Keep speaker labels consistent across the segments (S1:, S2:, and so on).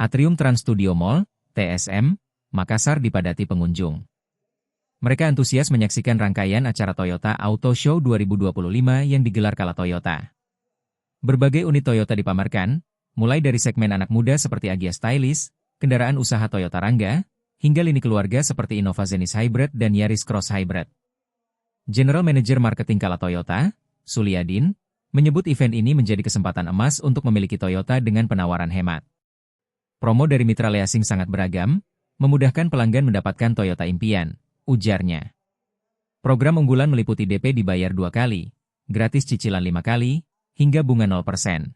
S1: Atrium Trans Studio Mall, TSM, Makassar dipadati pengunjung. Mereka antusias menyaksikan rangkaian acara Toyota Auto Show 2025 yang digelar kala Toyota. Berbagai unit Toyota dipamerkan, mulai dari segmen anak muda seperti Agya Stylish, kendaraan usaha Toyota Rangga, hingga lini keluarga seperti Innova Zenith Hybrid dan Yaris Cross Hybrid. General Manager Marketing kala Toyota, Suliadin, menyebut event ini menjadi kesempatan emas untuk memiliki Toyota dengan penawaran hemat. Promo dari mitra leasing sangat beragam, memudahkan pelanggan mendapatkan Toyota impian, ujarnya. Program unggulan meliputi DP dibayar 2 kali, gratis cicilan 5 kali, hingga bunga 0%.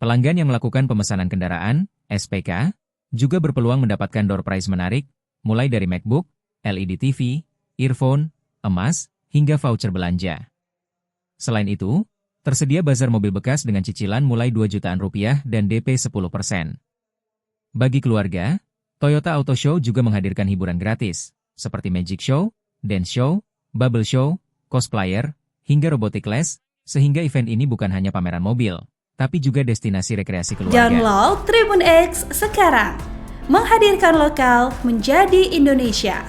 S1: Pelanggan yang melakukan pemesanan kendaraan, SPK, juga berpeluang mendapatkan door prize menarik, mulai dari MacBook, LED TV, earphone, emas, hingga voucher belanja. Selain itu, tersedia bazar mobil bekas dengan cicilan mulai 2 jutaan rupiah dan DP 10%. Bagi keluarga, Toyota Auto Show juga menghadirkan hiburan gratis, seperti Magic Show, Dance Show, Bubble Show, Cosplayer, hingga Robotic Class, sehingga event ini bukan hanya pameran mobil, tapi juga destinasi rekreasi keluarga.
S2: Download Tribun X sekarang, menghadirkan lokal menjadi Indonesia.